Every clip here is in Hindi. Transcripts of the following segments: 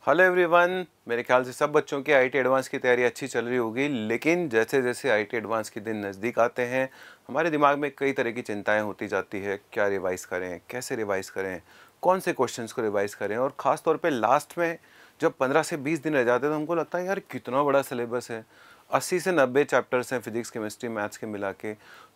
हेलो एवरीवन, मेरे ख्याल से सब बच्चों की आईटी एडवांस की तैयारी अच्छी चल रही होगी। लेकिन जैसे जैसे आईटी एडवांस के दिन नज़दीक आते हैं, हमारे दिमाग में कई तरह की चिंताएं होती जाती है। क्या रिवाइज करें, कैसे रिवाइज करें, कौन से क्वेश्चंस को रिवाइज करें। और ख़ास तौर पे लास्ट में जब 15 से 20 दिन रह जाते हैं तो हमको लगता है यार कितना बड़ा सिलेबस है। 80 से 90 चैप्टर्स हैं फिजिक्स, केमिस्ट्री, मैथ्स के मिला के।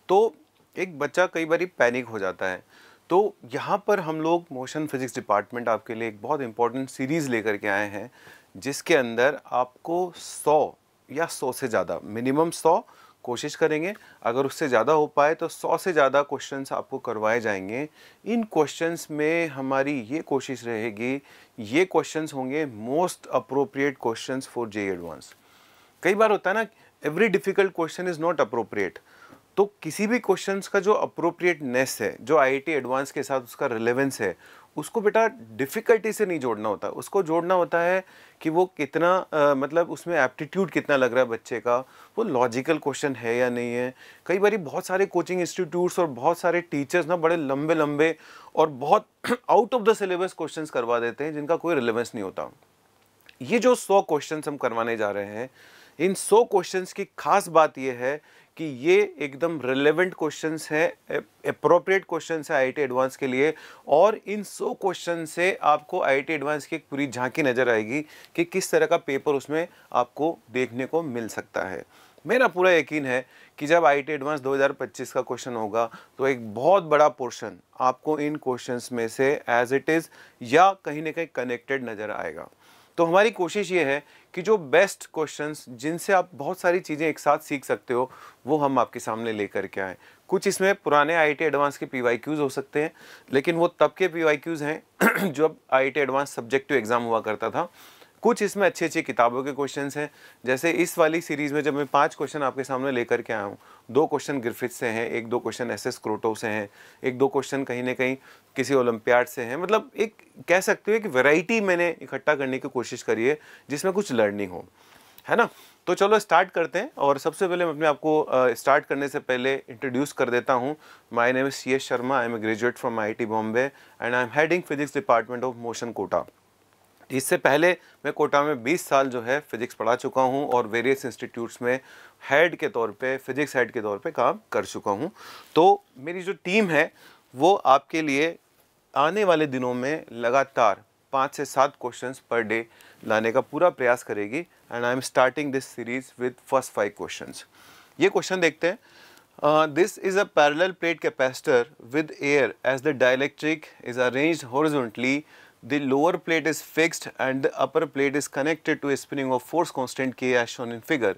तो एक बच्चा कई बार पैनिक हो जाता है। तो यहाँ पर हम लोग मोशन फिजिक्स डिपार्टमेंट आपके लिए एक बहुत इंपॉर्टेंट सीरीज़ लेकर के आए हैं, जिसके अंदर आपको 100 या 100 से ज़्यादा, मिनिमम 100 कोशिश करेंगे। अगर उससे ज़्यादा हो पाए तो 100 से ज़्यादा क्वेश्चंस आपको करवाए जाएंगे। इन क्वेश्चंस में हमारी ये कोशिश रहेगी, ये क्वेश्चंस होंगे most appropriate questions for JEE advance. कई बार होता है ना, every difficult question is not appropriate. तो किसी भी क्वेश्चंस का जो अप्रोप्रिएटनेस है, जो आईआईटी एडवांस के साथ उसका रिलेवेंस है, उसको बेटा डिफ़िकल्टी से नहीं जोड़ना होता। उसको जोड़ना होता है कि वो कितना मतलब उसमें एप्टीट्यूड कितना लग रहा है बच्चे का, वो लॉजिकल क्वेश्चन है या नहीं है। कई बार बहुत सारे कोचिंग इंस्टीट्यूट्स और बहुत सारे टीचर्स ना बड़े लंबे लंबे और बहुत out of the syllabus questions करवा देते हैं, जिनका कोई रिलेवेंस नहीं होता। ये जो 100 क्वेश्चंस हम करवाने जा रहे हैं, इन 100 क्वेश्चंस की खास बात यह है कि ये एकदम रिलेवेंट क्वेश्चंस हैं, अप्रोप्रिएट क्वेश्चंस है आईआईटी एडवांस के लिए। और इन 100 क्वेश्चन से आपको आईआईटी एडवांस की एक पूरी झांकी नज़र आएगी कि किस तरह का पेपर उसमें आपको देखने को मिल सकता है। मेरा पूरा यकीन है कि जब आईआईटी एडवांस 2025 का क्वेश्चन होगा तो एक बहुत बड़ा पोर्शन आपको इन क्वेश्चंस में से एज इट इज़ या कहीं ना कहीं कनेक्टेड नज़र आएगा। तो हमारी कोशिश ये है कि जो बेस्ट क्वेश्चंस जिनसे आप बहुत सारी चीज़ें एक साथ सीख सकते हो, वो हम आपके सामने लेकर के आएँ। कुछ इसमें पुराने आईआईटी एडवांस के पीवाईक्यूज़ हो सकते हैं, लेकिन वो तब के पीवाईक्यूज़ हैं जब आईआईटी एडवांस सब्जेक्टिव एग्ज़ाम हुआ करता था। कुछ इसमें अच्छी अच्छी किताबों के क्वेश्चंस हैं। जैसे इस वाली सीरीज़ में जब मैं 5 क्वेश्चन आपके सामने लेकर के आया हूँ, 2 क्वेश्चन ग्रिफिथ से हैं, 1-2 क्वेश्चन एसएस क्रोटो से हैं, 1-2 क्वेश्चन कहीं ना कहीं किसी ओलंपियाड से हैं। मतलब एक कह सकते हो कि वैरायटी मैंने इकट्ठा करने की कोशिश करी है जिसमें कुछ लर्निंग हो, है ना। तो चलो स्टार्ट करते हैं। और सबसे पहले मैं अपने आपको स्टार्ट करने से पहले इंट्रोड्यूस कर देता हूँ। My name is CS Sharma, I am a graduate from IIT Bombay and I am heading physics department of Motion Kota. इससे पहले मैं कोटा में 20 साल जो है फिजिक्स पढ़ा चुका हूँ और वेरियस इंस्टीट्यूट्स में हेड के तौर पे, फिजिक्स हेड के तौर पे काम कर चुका हूँ। तो मेरी जो टीम है वो आपके लिए आने वाले दिनों में लगातार 5 से 7 क्वेश्चंस पर डे लाने का पूरा प्रयास करेगी। And I am starting this series with first 5 questions. ये क्वेश्चन देखते हैं। This is a parallel plate capacitor with air as the dielectric is arranged horizontally. The lower plate is fixed and the upper plate is connected to a spring of force constant K as shown in figure.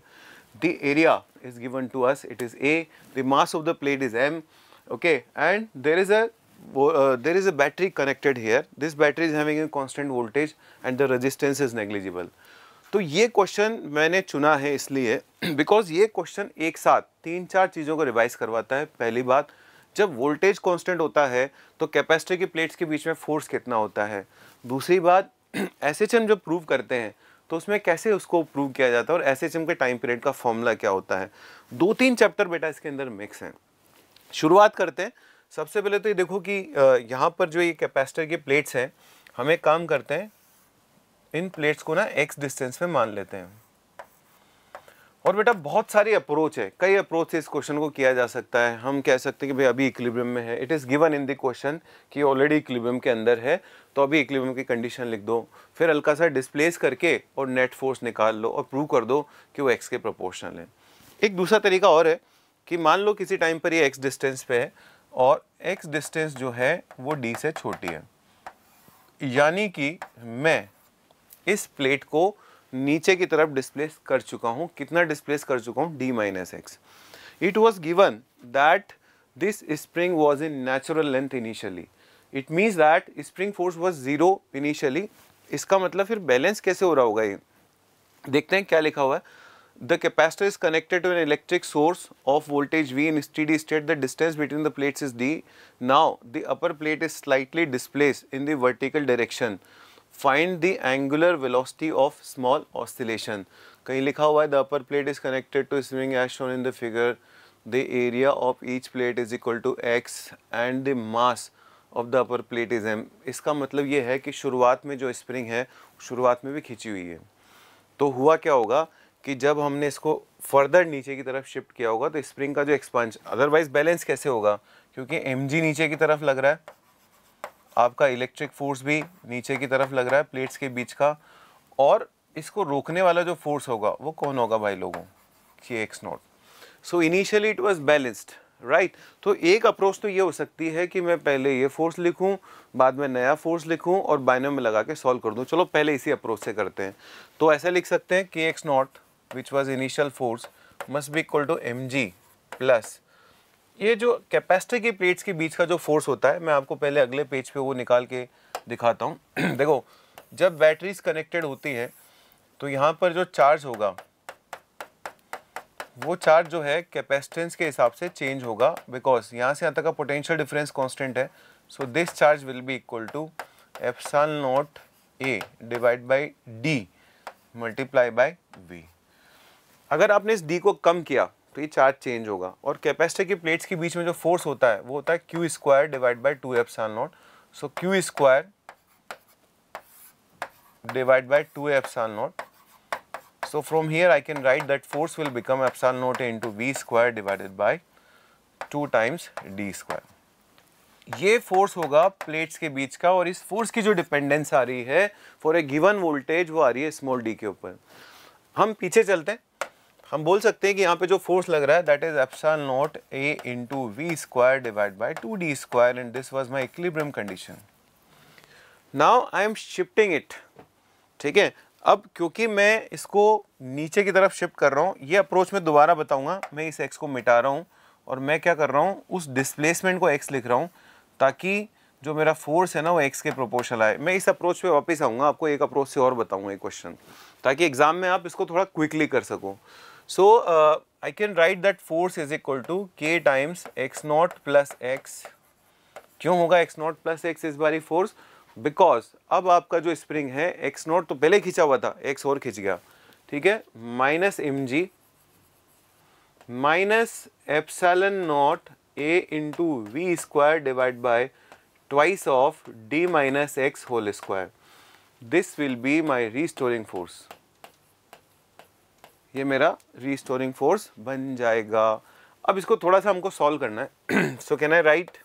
The area is given to us, it is A. The mass of the plate is M. Okay, and there is a battery connected here. This battery is having a constant voltage and the resistance is negligible. तो ये क्वेश्चन मैंने चुना है इसलिए बिकॉज ये क्वेश्चन एक साथ 3-4 चीज़ों को रिवाइज करवाता है। पहली बात, जब वोल्टेज कांस्टेंट होता है तो कैपेसिटर की प्लेट्स के बीच में फोर्स कितना होता है। दूसरी बात, एसएचएम जब प्रूव करते हैं तो उसमें कैसे उसको प्रूव किया जाता है और एसएचएम के टाइम पीरियड का फॉर्मूला क्या होता है। 2-3 चैप्टर बेटा इसके अंदर मिक्स हैं। शुरुआत करते हैं। सबसे पहले तो ये देखो कि यहाँ पर जो ये कैपेसिटर की प्लेट्स हैं, हम एक काम करते हैं, इन प्लेट्स को ना x डिस्टेंस में मान लेते हैं। और बेटा बहुत सारी अप्रोच है, कई अप्रोच से इस क्वेश्चन को किया जा सकता है। हम कह सकते हैं कि भाई अभी इक्विलिब्रियम में है, it is given in the question कि ऑलरेडी इक्विलिब्रियम के अंदर है, तो अभी इक्विलिब्रियम की कंडीशन लिख दो, फिर हल्का सा डिस्प्लेस करके और नेट फोर्स निकाल लो और प्रूव कर दो कि वो x के प्रोपोर्शनल है। एक दूसरा तरीका और है कि मान लो किसी टाइम पर ये x डिस्टेंस पे है और x डिस्टेंस जो है वो d से छोटी है, यानी कि मैं इस प्लेट को नीचे की तरफ डिस्प्लेस कर चुका हूं। कितना डिस्प्लेस कर चुका हूं? d-x। It was given that this spring was in natural length initially. It means that spring force was 0 initially. इसका मतलब फिर बैलेंस कैसे हो रहा होगा ये देखते हैं। क्या लिखा हुआ है? The capacitor is connected to an electric source of voltage V in steady state. The distance between the plates is d. Now the upper plate is slightly displaced in the vertical direction. Find the angular velocity of small oscillation. कहीं लिखा हुआ है the upper plate is connected to a spring as shown in the figure. The area of each plate is equal to x and the mass of the upper plate is m. इसका मतलब ये है कि शुरुआत में जो स्प्रिंग है शुरुआत में भी खींची हुई है। तो हुआ क्या होगा कि जब हमने इसको फर्दर नीचे की तरफ शिफ्ट किया होगा तो स्प्रिंग का जो एक्सपांशन, अदरवाइज बैलेंस कैसे होगा, क्योंकि mg नीचे की तरफ लग रहा है, आपका इलेक्ट्रिक फोर्स भी नीचे की तरफ लग रहा है प्लेट्स के बीच का, और इसको रोकने वाला जो फोर्स होगा वो कौन होगा भाई लोगों, kx0। So initially it was balanced, right. तो एक अप्रोच तो ये हो सकती है कि मैं पहले ये फोर्स लिखूं, बाद में नया फोर्स लिखूं और बाइनोम में लगा के सॉल्व कर दूं। चलो पहले इसी अप्रोच से करते हैं। तो ऐसा लिख सकते हैं kx0 which was initial force must be equal to mg plus ये जो कैपेसिटर की प्लेट्स के बीच का जो फोर्स होता है, मैं आपको पहले अगले पेज पे वो निकाल के दिखाता हूँ। देखो, जब बैटरीज कनेक्टेड होती है तो यहाँ पर जो चार्ज होगा वो चार्ज जो है कैपेसिटेंस के हिसाब से चेंज होगा, बिकॉज यहाँ से यहाँ तक का पोटेंशियल डिफरेंस कांस्टेंट है। So this charge will be equal to epsilon naught a divide by d multiply by v. अगर आपने इस डी को कम किया तो ये चार्ज चेंज होगा, और कैपेसिटर की प्लेट्स के बीच में जो फोर्स होता है वो होता है Q square divide by 2 epsilon not. So Q square divide by 2 epsilon not. So from here I can write that force will become epsilon naught A into V square divided by 2 times D square. ये फोर्स होगा प्लेट्स के बीच का, और इस फोर्स की जो डिपेंडेंस आ रही है फॉर ए गिवन वोल्टेज वो आ रही है स्मॉल डी के ऊपर। हम पीछे चलते हैं, हम बोल सकते हैं कि यहाँ पे जो फोर्स लग रहा है that is epsilon naught A into V square divided by 2D square, and this was my equilibrium condition. Now I am shifting it, ठीक है। अब क्योंकि मैं इसको नीचे की तरफ शिफ्ट कर रहा हूँ, ये अप्रोच मैं दोबारा बताऊंगा, मैं इस x को मिटा रहा हूँ और मैं क्या कर रहा हूँ, उस डिस्प्लेसमेंट को x लिख रहा हूँ ताकि जो मेरा फोर्स है ना वो x के प्रोपोर्शनल आए। मैं इस अप्रोच पे वापस आऊँगा, आपको एक अप्रोच से और बताऊँगा एक क्वेश्चन, ताकि एग्जाम में आप इसको थोड़ा क्विकली कर सको। So I can write that force is equal to k times x not plus x. क्यों होगा x नॉट प्लस एक्स इस बारी फोर्स, बिकॉज अब आपका जो स्प्रिंग है x नॉट तो पहले खींचा हुआ था, x और खींच गया, ठीक है, minus mg minus epsilon naught a into v square divide by twice of d minus x whole square. This will be my restoring force. ये मेरा रीस्टोरिंग फोर्स बन जाएगा। अब इसको थोड़ा सा हमको सॉल्व करना है। So can I right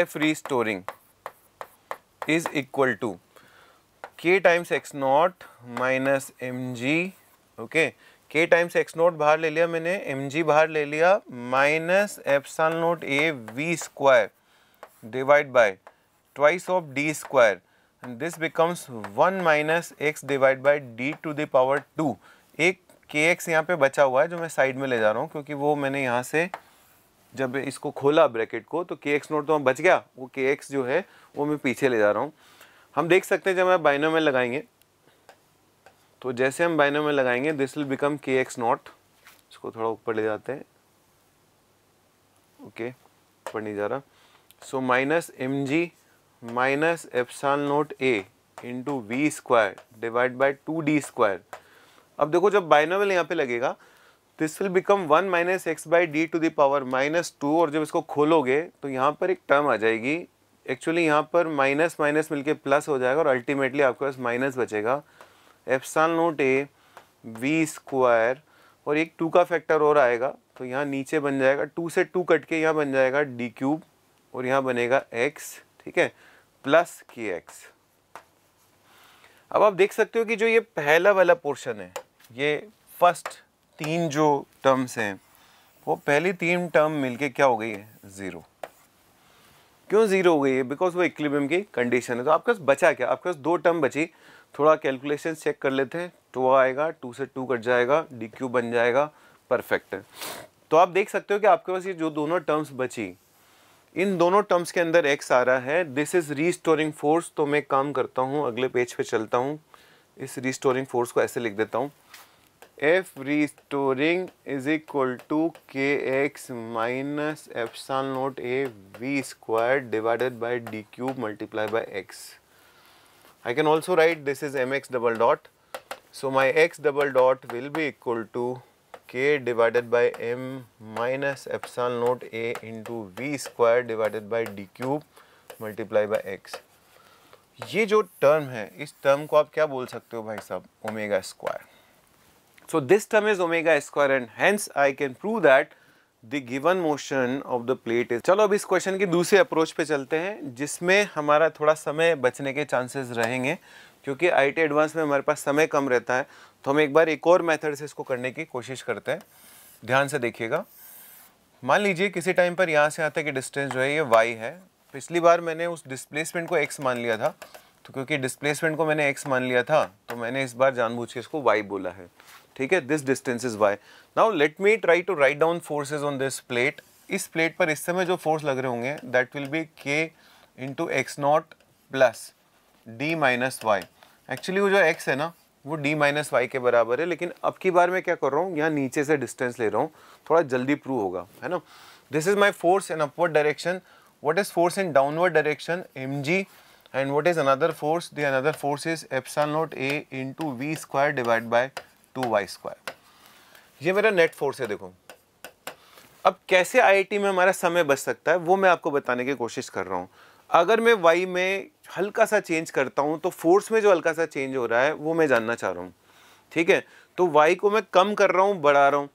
f restoring is equal to k times x naught minus mg, okay, k times x naught बाहर ले लिया मैंने, mg बाहर ले लिया, minus epsilon naught a v square divide by twice of d square, and this becomes 1 minus x divide by d to the power 2। एक kx यहाँ पे बचा हुआ है जो मैं साइड में ले जा रहा हूँ, क्योंकि वो मैंने यहाँ से जब इसको खोला ब्रैकेट को तो kx नोट तो बच गया, वो kx जो है वो मैं पीछे ले जा रहा हूँ। हम देख सकते हैं जब हम बाइनोमियल लगाएंगे तो जैसे हम बाइनोमियल लगाएंगे this will become kx not. इसको थोड़ा ऊपर ले जाते हैं, ओके, ऊपर नहीं जा रहा। So minus mg minus epsilon naught a into v square divide by 2d square. अब देखो जब बाइनोमियल यहाँ पे लगेगा this will become 1 minus x by d to the power minus 2, और जब इसको खोलोगे तो यहाँ पर एक टर्म आ जाएगी, एक्चुअली यहाँ पर माइनस माइनस मिलके प्लस हो जाएगा और अल्टीमेटली आपके पास माइनस बचेगा। Epsilon naught a v square और एक 2 का फैक्टर और आएगा तो यहाँ नीचे बन जाएगा 2 से 2 कट के यहाँ बन जाएगा डी क्यूब, और यहाँ बनेगा x, ठीक है, प्लस kx। अब आप देख सकते हो कि जो ये पहला वाला पोर्शन है, ये फर्स्ट 3 जो टर्म्स हैं वो पहली 3 टर्म मिलके क्या हो गई है, 0। क्यों 0 हो गई है, बिकॉज वो इक्विलिब्रियम की कंडीशन है। तो आपके पास बचा क्या, आपके पास 2 टर्म बची, थोड़ा कैलकुलेशन चेक कर लेते हैं। 2 आएगा, 2 से 2 कट जाएगा, डी क्यूब बन जाएगा, परफेक्ट है। तो आप देख सकते हो कि आपके पास ये जो दोनों टर्म्स बची, इन दोनों टर्म्स के अंदर x आ रहा है, दिस इज रीस्टोरिंग फोर्स। तो मैं काम करता हूँ, अगले पेज पे चलता हूँ, इस रीस्टोरिंग फोर्स को ऐसे लिख देता हूँ, F restoring is equal to kx minus epsilon naught a v square divided by d cube multiplied by x. I can also write this is mx double dot. So my x double dot will be equal to k divided by m minus epsilon naught a into v square divided by d cube multiplied by x. ये जो टर्म है, इस टर्म को आप क्या बोल सकते हो भाई साहब, omega square. So this term is omega square and hence I can prove that the given motion of the plate is. चलो अब इस क्वेश्चन की दूसरे अप्रोच पे चलते हैं जिसमें हमारा थोड़ा समय बचने के चांसेस रहेंगे, क्योंकि IIT एडवांस में हमारे पास समय कम रहता है. तो हम एक बार एक और मेथड से इसको करने की कोशिश करते हैं. ध्यान से देखिएगा. मान लीजिए किसी टाइम पर यहाँ से यहाँ तक की डिस्टेंस जो है ये y है. पिछली बार मैंने उस डिस्प्लेसमेंट को x मान लिया था, तो क्योंकि डिस्प्लेसमेंट को मैंने x मान लिया था तो मैंने इस बार जानबूझ के इसको y बोला है. ठीक है, this distance is y. Now let me try to write down forces on this plate. इस प्लेट पर इस समय जो फोर्स लग रहे होंगे that will be k into x naught plus d minus y. Actually वो जो x है ना वो d माइनस वाई के बराबर है, लेकिन अब की बार मैं क्या कर रहा हूँ, यहाँ नीचे से डिस्टेंस ले रहा हूँ, थोड़ा जल्दी प्रूव होगा, है ना. This is my force in upward direction. What is force in downward direction, mg. and what is another force, the another force is epsilon naught a into v square divided by 2y square. ये मेरा नेट फोर्स है. देखो अब कैसे IIT में हमारा समय बच सकता है वो मैं आपको बताने की कोशिश कर रहा हूँ. अगर मैं y में हल्का सा चेंज करता हूँ तो फोर्स में जो हल्का सा चेंज हो रहा है वो मैं जानना चाह रहा हूँ. ठीक है, तो y को मैं कम कर रहा हूँ, बढ़ा रहा हूँ.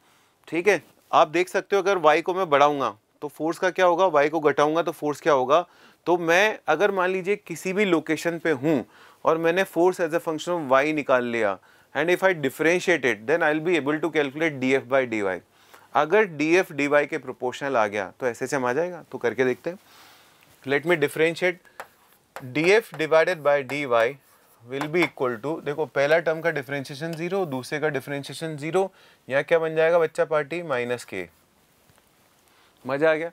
ठीक है, आप देख सकते हो अगर y को मैं बढ़ाऊंगा तो फोर्स का क्या होगा, y को घटाऊंगा तो फोर्स क्या होगा. तो मैं अगर मान लीजिए किसी भी लोकेशन पे हूँ और मैंने force as a function of y निकाल लिया and if I differentiate it then I will be able to calculate df by dy. अगर df dy के प्रोपोर्शनल आ गया तो SHM आ जाएगा. तो करके देखते हैं. Let me differentiate. df divided by dy will be equal to, देखो पहला टर्म का डिफरेंशिएशन 0, दूसरे का डिफरेंशिएशन 0. यहाँ क्या बन जाएगा बच्चा पार्टी, माइनस के. मजा आ गया.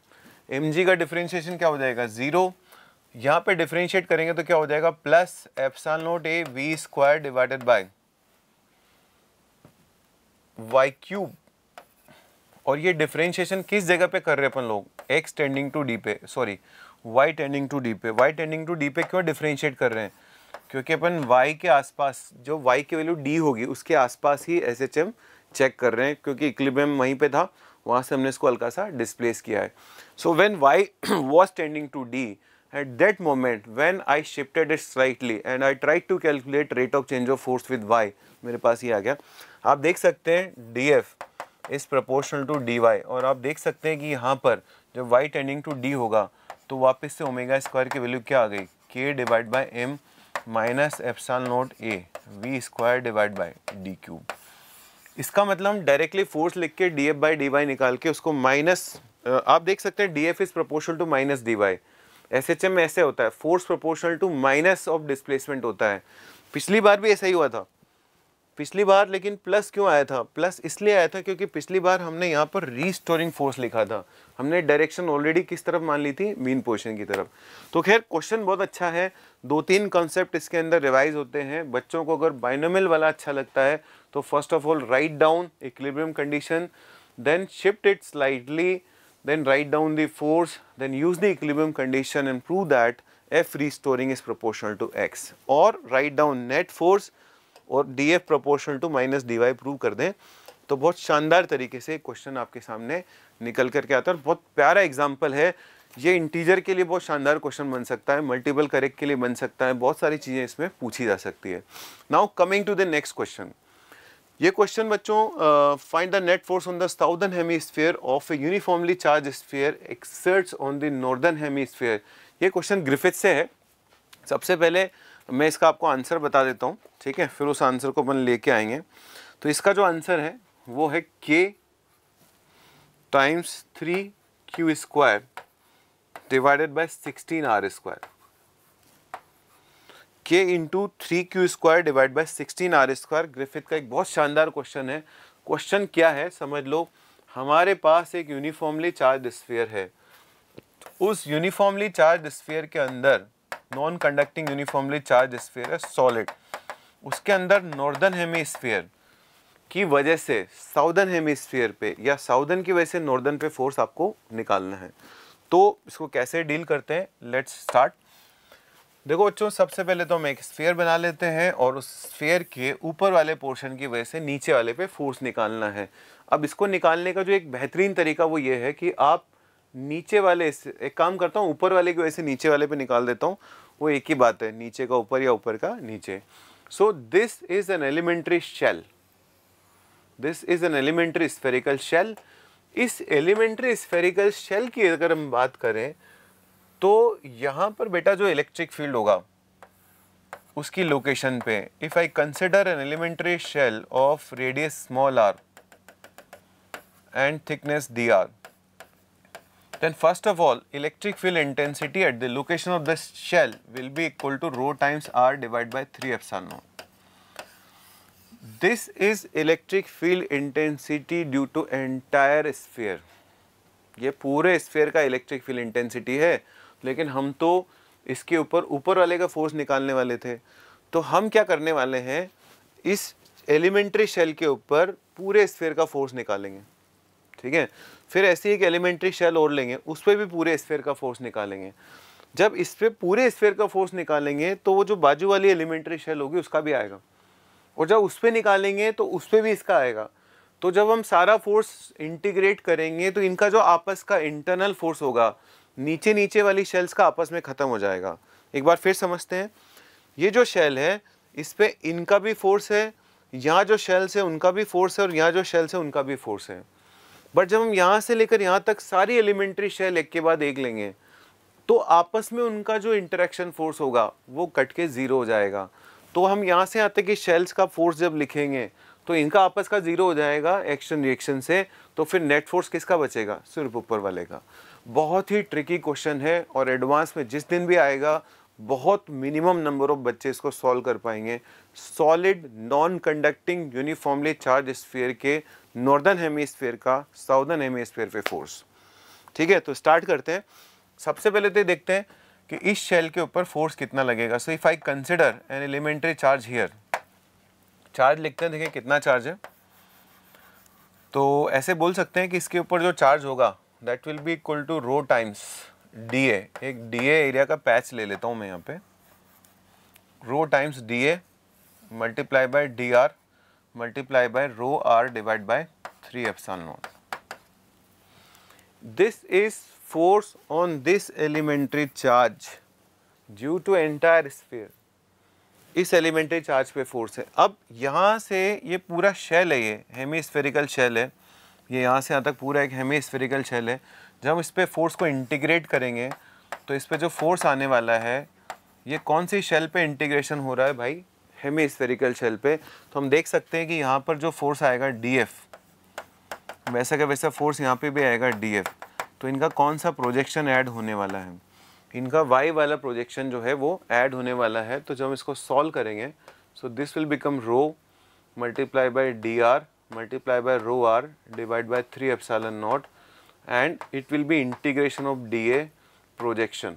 mg का डिफरेंशिएशन क्या हो जाएगा 0. यहाँ पे डिफरेंशिएट करेंगे तो क्या हो जाएगा plus epsilon naught a v square divided bye y cube. और ये डिफरेंशिएशन किस जगह पे कर रहे हैं अपन लोग, x टेंडिंग टू d पे, sorry y tending to d पे. y टेंडिंग टू d पे क्यों डिफरेंशिएट कर रहे हैं, क्योंकि अपन y के आसपास जो y की वैल्यू d होगी उसके आसपास ही SHM चेक कर रहे हैं, क्योंकि इक्विलिब्रियम वहीं पे था, वहाँ से हमने इसको हल्का सा डिस्प्लेस किया है. So when y was tending to d, at that moment when I shifted it slightly and I tried to calculate rate of change of force with y, मेरे पास ये आ गया. आप देख सकते हैं df is proportional to dy, और आप देख सकते हैं कि यहाँ पर जब y टेंडिंग टू d होगा तो वापस से ओमेगा स्क्वायर की वैल्यू क्या आ गई, k divide by m minus epsilon naught a v square divide by d cube. इसका मतलब हम डायरेक्टली फोर्स लिख के df बाई dy निकाल के उसको माइनस, आप देख सकते हैं df is proportional to minus dy. SHM में ऐसे होता है, force proportional to minus of displacement होता है. पिछली बार भी ऐसा ही हुआ था पिछली बार, लेकिन प्लस क्यों आया था, प्लस इसलिए आया था क्योंकि पिछली बार हमने यहाँ पर रीस्टोरिंग फोर्स लिखा था. हमने डायरेक्शन ऑलरेडी किस तरफ मान ली थी, मीन पोजीशन की तरफ. तो खैर क्वेश्चन बहुत अच्छा है, 2-3 कॉन्सेप्ट इसके अंदर रिवाइज होते हैं. बच्चों को अगर बाइनोमियल वाला अच्छा लगता है तो first of all write down equilibrium condition, then shift it slightly, then write down the force, then use the equilibrium condition and prove that F restoring is proportional to x, or write down net force और df proportional to minus dy prove कर दें तो बहुत शानदार तरीके से क्वेश्चन आपके सामने निकल करके आता है. और बहुत प्यारा एग्जाम्पल है ये, इंटीजर के लिए बहुत शानदार क्वेश्चन बन सकता है, मल्टीपल करेक्ट के लिए बन सकता है, बहुत सारी चीज़ें इसमें पूछी जा सकती है. Now coming to the next question. ये क्वेश्चन बच्चों, find the net force on the southern hemisphere of a uniformly charge sphere exerts on the northern hemisphere. ये क्वेश्चन ग्रिफिथ से है. सबसे पहले मैं इसका आपको आंसर बता देता हूँ, ठीक है, फिर उस आंसर को अपन लेके आएंगे. तो इसका जो आंसर है वो है k times 3q square divided bye 16r square. k into 3q square divide by 16r square. Griffith का एक बहुत शानदार क्वेश्चन है. क्वेश्चन क्या है समझ लो, हमारे पास एक यूनिफॉर्मली चार्ज स्फीयर है. उस यूनिफॉर्मली चार्ज स्फीयर के अंदर non conducting uniformly charge sphere है सॉलिड. उसके अंदर नॉर्दर्न हेमीस्फीयर की वजह से साउदर्न हेमीस्फीयर पे या साउदर्न की वजह से नॉर्दर्न पे फोर्स आपको निकालना है. तो इसको कैसे डील करते हैं, लेट्स स्टार्ट. देखो बच्चों, सबसे पहले तो हम एक स्फीयर बना लेते हैं और उस स्फीयर के ऊपर वाले पोर्शन की वजह से नीचे वाले पे फोर्स निकालना है. अब इसको निकालने का जो एक बेहतरीन तरीका वो ये है कि आप नीचे वाले, एक काम करता हूँ ऊपर वाले की वजह से नीचे वाले पे निकाल देता हूँ, वो एक ही बात है, नीचे का ऊपर या ऊपर का नीचे। So this is an elementary shell, this is an elementary spherical shell. इस एलिमेंट्री स्फेरिकल शेल की अगर हम बात करें तो यहाँ पर बेटा जो इलेक्ट्रिक फील्ड होगा उसकी लोकेशन पे, if I consider an elementary shell of radius small r and thickness d r, then first of all electric field intensity at the location of the shell will be equal to rho times r divided by 3 epsilon naught. This is electric field intensity due to entire sphere. ये पूरे स्फीयर का इलेक्ट्रिक फील्ड इंटेंसिटी है, लेकिन हम तो इसके ऊपर वाले का फोर्स निकालने वाले थे। तो हम क्या करने वाले हैं, इस एलिमेंट्री शेल के ऊपर पूरे स्फीयर का फोर्स निकालेंगे, ठीक है। फिर ऐसी एक एलिमेंट्री शेल और लेंगे, उस पर भी पूरे स्फीयर का फोर्स निकालेंगे। जब इस पे पूरे स्फीयर का फोर्स निकालेंगे तो वो जो बाजू वाली एलिमेंट्री शेल होगी उसका भी आएगा, और जब उस पर निकालेंगे तो उस पर भी इसका आएगा। तो जब हम सारा फोर्स इंटीग्रेट करेंगे तो इनका जो आपस का इंटरनल फोर्स होगा नीचे नीचे वाली शेल्स का आपस में ख़त्म हो जाएगा। एक बार फिर समझते हैं, ये जो शेल है इस पे इनका भी फोर्स है, यहाँ जो शेल्स है उनका भी फोर्स है, और यहाँ जो शेल्स है उनका भी फोर्स है। बट जब हम यहाँ से लेकर यहाँ तक सारी एलिमेंट्री शेल एक के बाद एक लेंगे तो आपस में उनका जो इंटरेक्शन फोर्स होगा वो कट के ज़ीरो हो जाएगा। तो हम यहाँ से यहाँ तक कि शेल्स का फोर्स जब लिखेंगे तो इनका आपस का ज़ीरो हो जाएगा एक्शन रिएक्शन से, तो फिर नेट फोर्स किसका बचेगा, सिर्फ ऊपर वाले का। बहुत ही ट्रिकी क्वेश्चन है, और एडवांस में जिस दिन भी आएगा बहुत मिनिमम नंबर ऑफ बच्चे इसको सॉल्व कर पाएंगे। Solid non conducting uniformly charge sphere के नॉर्दर्न हेमीस्फीयर का साउदर्न हेमीस्फीयर पे फोर्स, ठीक है। तो स्टार्ट करते हैं। सबसे पहले तो देखते हैं कि इस शेल के ऊपर फोर्स कितना लगेगा। So if I consider an elementary charge here, charge लिखते हैं, देखिए कितना चार्ज है। तो ऐसे बोल सकते हैं कि इसके ऊपर जो चार्ज होगा that will be equal to rho times d A. एक डी ए एरिया का पैच ले लेता हूँ मैं यहाँ पे, rho times d A multiply by d r multiply by rho r divide by 3 epsilon not. This is force on this elementary charge due to entire sphere. इस एलिमेंट्री चार्ज पे फोर्स है। अब यहाँ से ये पूरा शेल है, ये हेमीस्फेरिकल शेल है, ये यहाँ से यहाँ तक पूरा एक हेमीस्फेरिकल शेल है। जब हम इस पे फोर्स को इंटीग्रेट करेंगे तो इस पे जो फोर्स आने वाला है, ये कौन सी शेल पे इंटीग्रेशन हो रहा है भाई, हेमीस्फेरिकल शेल पे। तो हम देख सकते हैं कि यहाँ पर जो फोर्स आएगा डी एफ, वैसा का वैसा फोर्स यहाँ पे भी आएगा डी एफ। तो इनका कौन सा प्रोजेक्शन ऐड होने वाला है, इनका वाई वाला प्रोजेक्शन जो है वो ऐड होने वाला है। तो जब हम इसको सॉल्व करेंगे, so this will become rho multiply by d r multiply by rho r divide by 3 epsilon naught, and it will be integration of d a projection.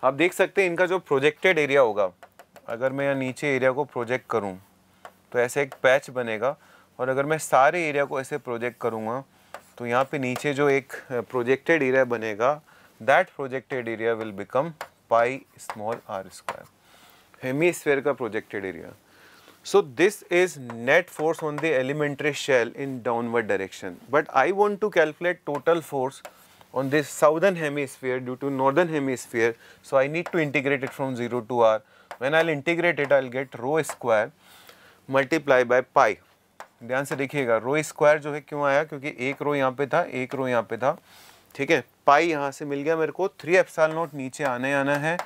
आप देख सकते हैं इनका जो प्रोजेक्टेड एरिया होगा, अगर मैं यहाँ नीचे एरिया को प्रोजेक्ट करूँ तो ऐसे एक पैच बनेगा, और अगर मैं सारे एरिया को ऐसे प्रोजेक्ट करूँगा तो यहाँ पे नीचे जो एक प्रोजेक्टेड एरिया बनेगा, that projected area will become pi small r square, hemisphere का projected area. So this is net force on the elementary shell in downward direction, but I want to calculate total force on this southern hemisphere due to northern hemisphere, so I need to integrate it from 0 to r. When I'll integrate it, I'll get rho square multiply by pi. ध्यान से देखिएगा, रो स्क्वायर जो है क्यों आया, क्योंकि एक रो यहाँ पे था, एक रो यहाँ पे था, ठीक है। पाई यहाँ से मिल गया मेरे को, 3 एप्सिलॉन नॉट नीचे आना है।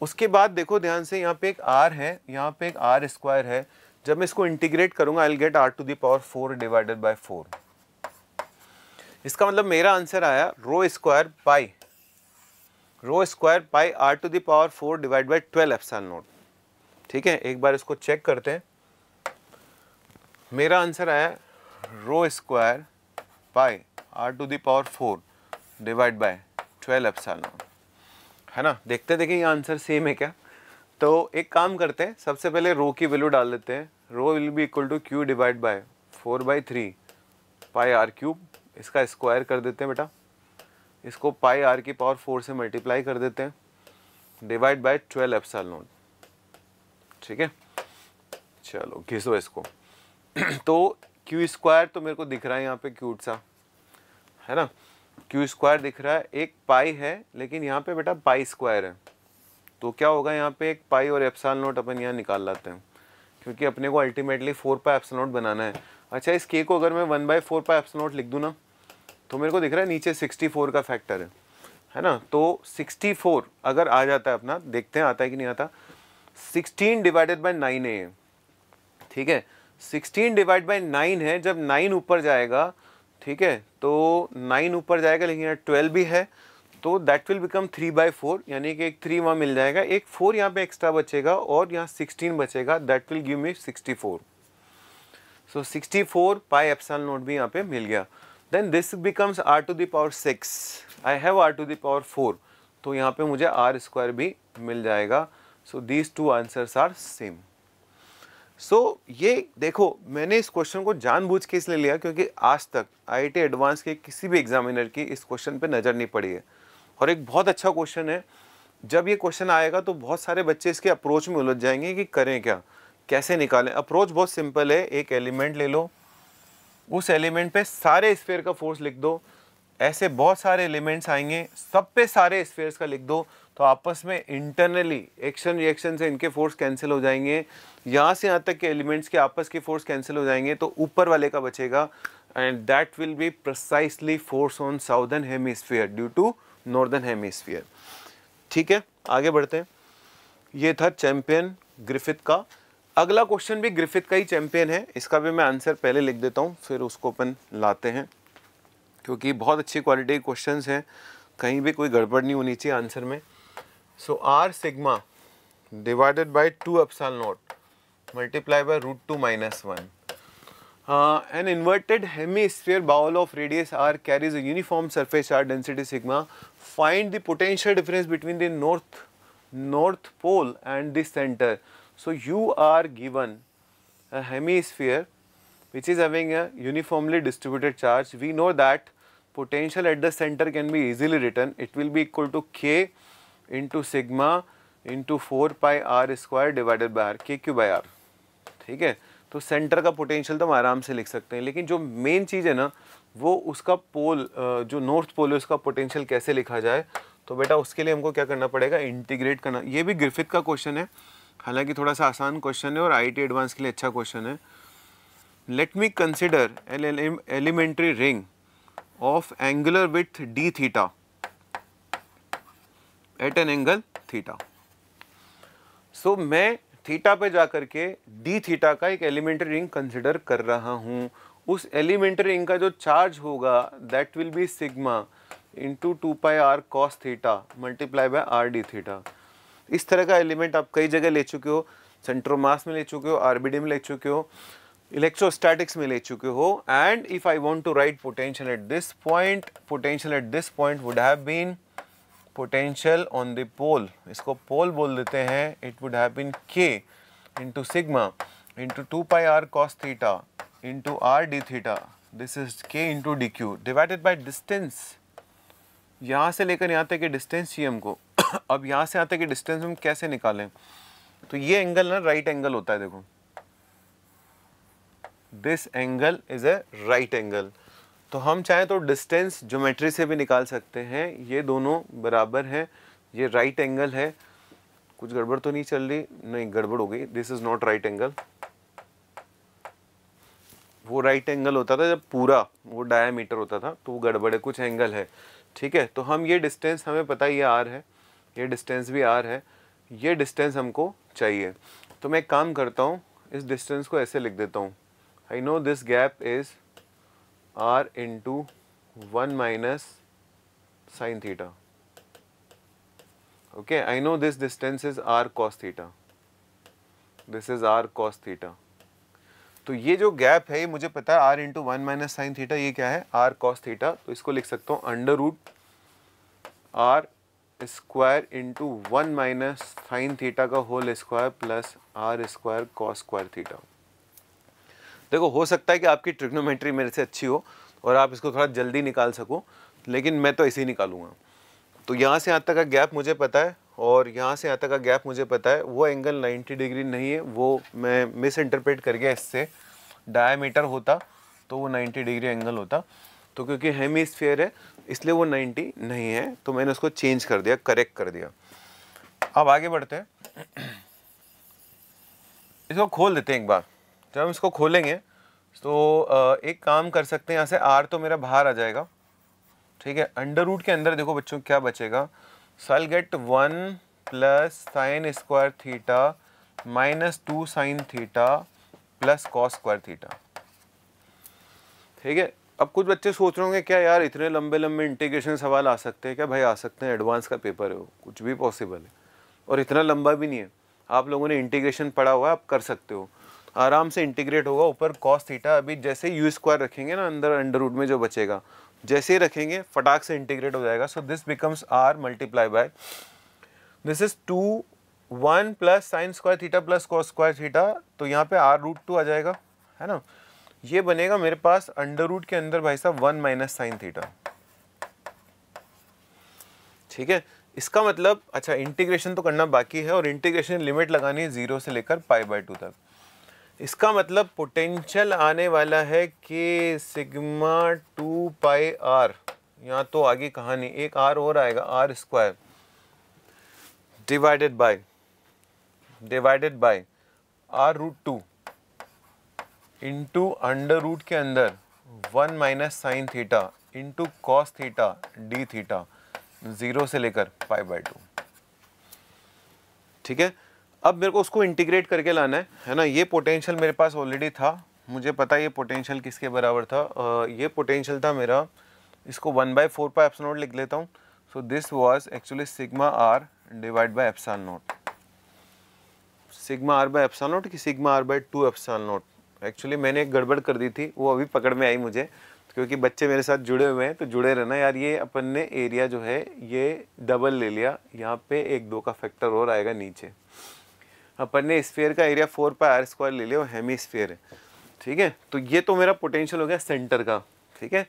उसके बाद देखो ध्यान से, यहाँ पे एक r है, यहाँ पे एक r स्क्वायर है। जब मैं इसको इंटीग्रेट करूंगा I will get r to the power 4 divided by 4। इसका मतलब मेरा आंसर आया rho square pi r to the power 4 divide by 12 epsilon not, ठीक है। एक बार इसको चेक करते हैं। मेरा आंसर आया rho square pi r to the power 4 divide by 12 epsilon not, है ना। देखते ये आंसर सेम है क्या। तो एक काम करते हैं, सबसे पहले रो की वैल्यू डाल देते हैं। Rho will be equal to Q divide by 4/3 pi r cube. इसका स्क्वायर कर देते हैं बेटा, इसको पाई आर की पावर 4 से मल्टीप्लाई कर देते हैं, डिवाइड बाय 12 एप्सिलॉन नॉट, ठीक है। चलो घिसो इसको। तो क्यू स्क्वायर तो मेरे को दिख रहा है यहाँ पे क्यूट सा, है ना। क्यू स्क्वायर दिख रहा है, एक पाई है, लेकिन यहाँ पे बेटा पाई स्क्वायर है, तो क्या होगा यहाँ पे एक पाई और एप्सिलॉन नॉट अपन यहाँ निकाल लाते हैं, क्योंकि अपने को अल्टीमेटली 4 पाई एप्सिलॉन नॉट बनाना है। अच्छा, इस के को अगर मैं 1/4 पाई एप्सिलॉन नॉट लिख दूँ ना, तो मेरे को दिख रहा है नीचे 64 का फैक्टर है ना। तो 64 अगर आ जाता है अपना, देखते हैं आता है कि नहीं आता। 16 डिवाइडेड बाई 9 है ये, ठीक है, 16 डिवाइड बाई 9 है। जब 9 ऊपर जाएगा, ठीक है, तो 9 ऊपर जाएगा, लेकिन यहाँ 12 भी है, तो दैट विल बिकम 3/4, यानी कि एक 3 वहाँ मिल जाएगा, एक 4 यहाँ पे एक्स्ट्रा बचेगा और यहाँ 16 बचेगा, दैट विल गिव मी 64। सो 64 पाई एप्सिलॉन नॉट भी यहाँ पे मिल गया। Then this becomes r to the power 6, I have r to the power 4, तो यहाँ पे मुझे r स्क्वायर भी मिल जाएगा। So these two answers are same. So ये देखो, मैंने इस क्वेश्चन को जानबूझ के इसलिए लिया क्योंकि आज तक आईआईटी एडवांस के किसी भी एग्जामिनर की इस क्वेश्चन पे नज़र नहीं पड़ी है, और एक बहुत अच्छा क्वेश्चन है। जब ये क्वेश्चन आएगा तो बहुत सारे बच्चे इसके अप्रोच में उलझ जाएंगे कि करें क्या, कैसे निकालें। अप्रोच बहुत सिंपल है, एक एलिमेंट ले लो, उस एलिमेंट पे सारे स्फीयर का फोर्स लिख दो, ऐसे बहुत सारे एलिमेंट्स आएंगे, सब पे सारे स्फीयर्स का लिख दो, तो आपस में इंटरनली एक्शन रिएक्शन से इनके फोर्स कैंसिल हो जाएंगे, यहाँ से यहाँ तक के एलिमेंट्स के आपस के फोर्स कैंसिल हो जाएंगे, तो ऊपर वाले का बचेगा, and that will be precisely force on southern hemisphere due to northern hemisphere. ठीक है, आगे बढ़ते हैं। ये था चैंपियन ग्रिफिथ का। अगला क्वेश्चन भी ग्रिफिथ का ही चैंपियन है, इसका भी मैं आंसर पहले लिख देता हूँ, फिर उसको अपन लाते हैं, क्योंकि बहुत अच्छी क्वालिटी के क्वेश्चंस हैं, कहीं भी कोई गड़बड़ नहीं होनी चाहिए आंसर में। So r sigma divided by 2 epsilon not multiply by √2 - 1. An inverted hemisphere ball of radius r carries a uniform surface charge density sigma. Find the potential difference between the north pole and the center. So you are given a hemisphere which is having a uniformly distributed charge. We know that potential at the center can be easily written. It will be equal to k into sigma into 4 pi r square divided by r, k⁻r. ठीक है, तो सेंटर का पोटेंशियल तो हम आराम से लिख सकते हैं, लेकिन जो मेन चीज़ है ना, वो उसका पोल, जो नॉर्थ पोल है उसका पोटेंशियल कैसे लिखा जाए, तो बेटा उसके लिए हमको क्या करना पड़ेगा, इंटीग्रेट करना। ये भी ग्रिफिथ का क्वेश्चन है, हालांकि थोड़ा सा आसान क्वेश्चन है और आईआईटी एडवांस के लिए अच्छा क्वेश्चन है। Let me consider an elementary ring of angular width d theta at an angle theta. So मैं थीटा पे जाकर के डी थीटा का एक एलिमेंट्री रिंग कंसिडर कर रहा हूँ। उस एलिमेंट्री रिंग का जो चार्ज होगा that will be sigma into 2 pi r cos theta multiply by r d theta. इस तरह का एलिमेंट आप कई जगह ले चुके हो, सेंट्रोमास में ले चुके हो, आरबीडी में ले चुके हो, इलेक्ट्रोस्टैटिक्स में ले चुके हो। And if I want to write potential at this point, potential at this point would have been potential on the pole, इसको पोल बोल देते हैं, it would have been k into sigma into 2 pi r cos theta into r d theta, this is k into d q divided by distance. यहाँ से लेकर यहाँ तक के डिस्टेंस चाहिए हमको। अब यहाँ से यहाँ तक के डिस्टेंस हम कैसे निकालें, तो ये एंगल ना राइट एंगल होता है, देखो this angle is a right angle, तो हम चाहें तो डिस्टेंस ज्योमेट्री से भी निकाल सकते हैं। ये दोनों बराबर हैं, ये राइट एंगल है, कुछ गड़बड़ तो नहीं चल रही, नहीं गड़बड़ हो गई, this is not right angle. वो राइट एंगल होता था जब पूरा वो डायामीटर होता था, तो वो गड़बड़ है, कुछ एंगल है। ठीक है, तो हम ये डिस्टेंस हमें पता है, ये आर है, ये डिस्टेंस भी आर है, ये डिस्टेंस हमको चाहिए। तो मैं एक काम करता हूँ, इस डिस्टेंस को ऐसे लिख देता हूँ, I know this gap is r into 1 minus sin theta. Okay, I know this distance is r cos theta. This is r cos theta. तो ये जो गैप है ये मुझे पता है r into 1 minus sin theta, ये क्या है r cos theta, तो इसको लिख सकता हूँ under root r square into 1 minus sine theta का whole square plus r square cos square theta. देखो हो सकता है कि आपकी ट्रिग्नोमेट्री मेरे से अच्छी हो और आप इसको थोड़ा जल्दी निकाल सको, लेकिन मैं तो ऐसे ही निकालूंगा। तो यहाँ से यहाँ तक का गैप मुझे पता है और यहाँ से यहाँ तक का गैप मुझे पता है, वो एंगल 90 डिग्री नहीं है, वो मैं मिस इंटरप्रेट कर गया, इससे डायमीटर होता तो वो 90 डिग्री एंगल होता। तो तो क्योंकि हेमिस्फीयर है इसलिए वो 90 नहीं है, तो मैंने उसको चेंज कर दिया, करेक्ट कर दिया। अब आगे बढ़ते हैं, इसको खोल देते हैं एक बार। जब हम इसको खोलेंगे तो एक काम कर सकते हैं, यहाँ से r तो मेरा बाहर आ जाएगा, ठीक है। अंडर रूट के अंदर देखो बच्चों क्या बचेगा, so I get 1 plus sine square theta minus 2 sine theta plus cos square theta, ठीक है। अब कुछ बच्चे सोच रहे होंगे क्या यार इतने लंबे लंबे इंटीग्रेशन सवाल आ सकते हैं क्या? भाई आ सकते हैं, एडवांस का पेपर है वो, कुछ भी पॉसिबल है, और इतना लंबा भी नहीं है। आप लोगों ने इंटीग्रेशन पढ़ा हुआ है, आप कर सकते हो, आराम से इंटीग्रेट होगा। ऊपर कॉस थीटा, अभी जैसे यू स्क्वायर रखेंगे ना अंदर अंडर रूट में जो बचेगा, जैसे ही रखेंगे फटाक से इंटीग्रेट हो जाएगा। So this becomes r multiply by this is 2 1 plus sine square theta plus cos square theta, तो यहाँ पे r√2 आ जाएगा, है ना। ये बनेगा मेरे पास अंडर रूट के अंदर भाई साहब 1 माइनस साइन थीटा, ठीक है। इसका मतलब अच्छा इंटीग्रेशन तो करना बाकी है, और इंटीग्रेशन लिमिट लगानी है 0 से लेकर π/2 तक। इसका मतलब पोटेंशियल आने वाला है कि सिग्मा 2πr, यहाँ तो आगे कहानी एक r और आएगा, r square divided by r√2 into under root के अंदर 1 minus sine theta into cos theta d theta 0 से लेकर π/2, ठीक है। अब मेरे को उसको इंटीग्रेट करके लाना है ना। ये पोटेंशियल मेरे पास ऑलरेडी था, मुझे पता है ये पोटेंशियल किसके बराबर था। ये पोटेंशियल था मेरा, इसको 1/4πε0 लिख लेता हूँ। So this was actually sigma r divide by epsilon not, sigma r by epsilon not कि sigma r by 2 epsilon not. Actually मैंने एक गड़बड़ कर दी थी, वो अभी पकड़ में आई मुझे, क्योंकि बच्चे मेरे साथ जुड़े हुए हैं तो जुड़े रहना यार। ये अपन ने एरिया जो है ये डबल ले लिया, यहाँ पे 1 2 का फैक्टर और आएगा नीचे। अपन ने स्फीयर का एरिया 4πr² ले लिया, और हेमिस्फीयर है, ठीक है। तो ये तो मेरा पोटेंशियल हो गया सेंटर का, ठीक है।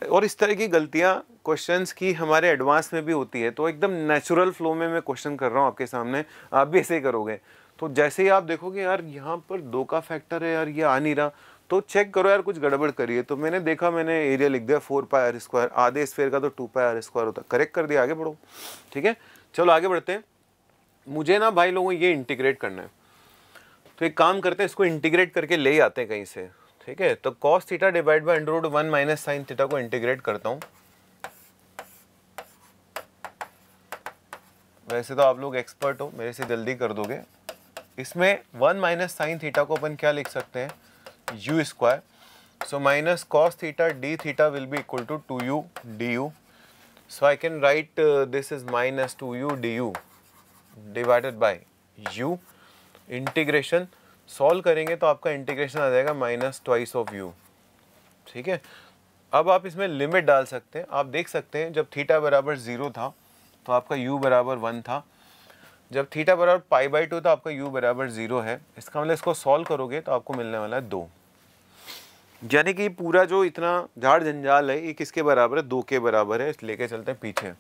और इस तरह की गलतियाँ क्वेश्चंस की हमारे एडवांस में भी होती है, तो एकदम नेचुरल फ्लो में मैं क्वेश्चन कर रहा हूँ आपके सामने, आप भी ऐसे ही करोगे। तो जैसे ही आप देखोगे यार यहाँ पर 2 का फैक्टर है यार, ये आ नहीं रहा, तो चेक करो यार कुछ गड़बड़ करिए। तो मैंने देखा, मैंने एरिया लिख दिया 4πr², आधे स्फीयर का तो 2πr² होता, करेक्ट कर दिया, आगे बढ़ो, ठीक है। चलो आगे बढ़ते हैं। मुझे ना भाई लोगों ये इंटीग्रेट करना है, तो एक काम करते हैं, इसको इंटीग्रेट करके ले आते हैं कहीं से, ठीक है। तो cos theta divide by under root 1 minus sine theta को इंटीग्रेट करता हूँ। वैसे तो आप लोग एक्सपर्ट हो, मेरे से जल्दी कर दोगे। इसमें 1 माइनस साइन थीटा को अपन क्या लिख सकते हैं, u square. So minus cos theta d theta will be equal to 2u du। So I can write this is minus 2u du divided by u। Integration solve करेंगे तो आपका इंटीग्रेशन आ जाएगा माइनस ट्वाइस ऑफ u, ठीक है। अब आप इसमें लिमिट डाल सकते हैं, आप देख सकते हैं जब थीटा बराबर 0 था तो आपका u बराबर 1 था, जब थीटा बराबर π/2 था आपका u बराबर 0 है। इसका मतलब इसको सॉल्व करोगे तो आपको मिलने वाला है 2, यानी कि पूरा जो इतना झाड़ जंजाल है ये किसके बराबर है, 2 के बराबर है। लेके चलते हैं पीछे।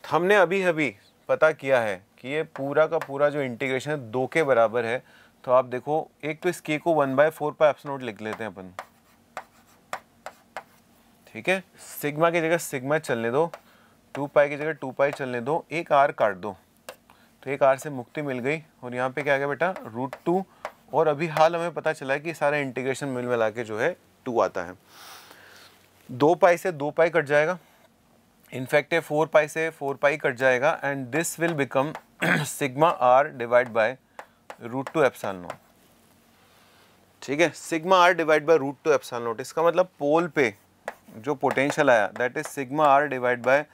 हमने अभी अभी पता किया है कि ये पूरा का पूरा जो इंटीग्रेशन है 2 के बराबर है। तो आप देखो, एक तो इस k को 1/4πε0 लिख लेते हैं अपन, ठीक है। सिग्मा की जगह सिग्मा चलने दो, 2π की जगह 2π चलने दो, एक r काट दो, तो एक r से मुक्ति मिल गई। और यहाँ पे क्या आ गया बेटा, √2। और अभी हाल हमें पता चला है कि सारा इंटीग्रेशन मिल मिला के जो है 2 आता है। 2π से 2π कट जाएगा, इनफैक्ट 4π से 4π कट जाएगा, and this will become sigma r divide by √2 epsilon not, ठीक है। Sigma r divide by √2 epsilon naught, इसका मतलब पोल पे जो पोटेंशियल आया that is sigma r divide by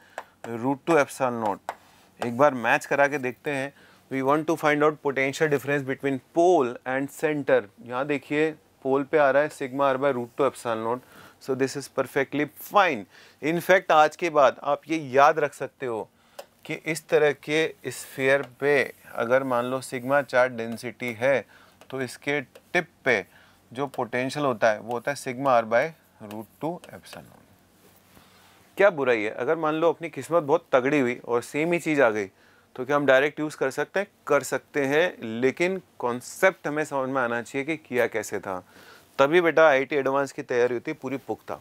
√2 epsilon naught. एक बार मैच करा के देखते हैं। We want to find out potential difference between pole and centre. यहाँ देखिए पोल पे आ रहा है sigma r by √2 epsilon not. So this is perfectly fine. In fact आज के बाद आप ये याद रख सकते हो कि इस तरह के स्फीयर पे अगर मान लो सिग्मा चार्ज डेंसिटी है तो इसके टिप पे जो पोटेंशियल होता है वो होता है sigma r by √2 epsilon naught. क्या बुराई है, अगर मान लो अपनी किस्मत बहुत तगड़ी हुई और सेम ही चीज़ आ गई तो क्या हम डायरेक्ट यूज़ कर सकते हैं? कर सकते हैं, लेकिन कॉन्सेप्ट हमें समझ में आना चाहिए कि किया कैसे था, तभी बेटा IIT एडवांस की तैयारी होती है पूरी पुख्ता।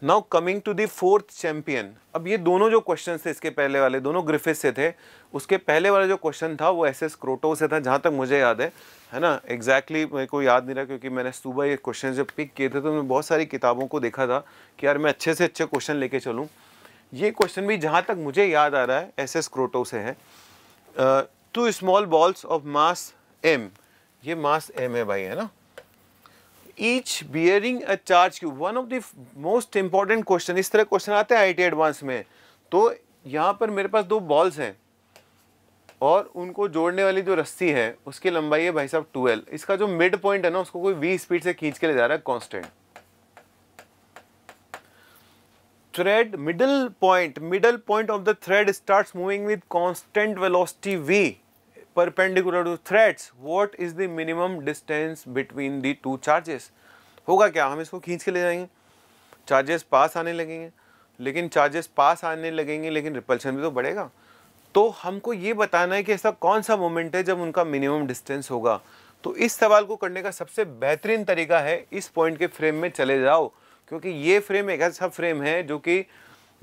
Now coming to the fourth champion. अब ये दोनों जो क्वेश्चन थे इसके पहले वाले दोनों ग्रिफिथ से थे, उसके पहले वाला जो क्वेश्चन था वो एस एस क्रोटो से था जहाँ तक मुझे याद है ना। एग्जैक्टली मेरे को याद नहीं रहा क्योंकि मैंने सुबह ये क्वेश्चन जब पिक किए थे तो मैं बहुत सारी किताबों को देखा था कि यार मैं अच्छे से अच्छे क्वेश्चन लेके चलूँ। ये क्वेश्चन भी जहाँ तक मुझे याद आ रहा है एस एस क्रोटो से है। Two small balls of mass m, ये मास एम है भाई, है ना, each bearing a charge q. One of the most important question, इस तरह क्वेश्चन आते हैं आईटी एडवांस में। तो यहाँ पर मेरे पास 2 बॉल्स हैं और उनको जोड़ने वाली जो रस्सी है उसकी लंबाई है भाई साहब 12। इसका जो मिड पॉइंट है ना उसको कोई v स्पीड से खींच के ले जा रहा है constant. Thread middle point of the thread starts moving with constant velocity v perpendicular to threads. What is the minimum distance between the two charges. होगा क्या, हम इसको खींच के ले जाएंगे, चार्जेस पास आने लगेंगे, लेकिन रिपल्शन भी तो बढ़ेगा। तो हमको ये बताना है कि ऐसा कौन सा मोमेंट है जब उनका मिनिमम डिस्टेंस होगा। तो इस सवाल को करने का सबसे बेहतरीन तरीका है इस पॉइंट के फ्रेम में चले जाओ, क्योंकि ये फ्रेम एक ऐसा फ्रेम है जो कि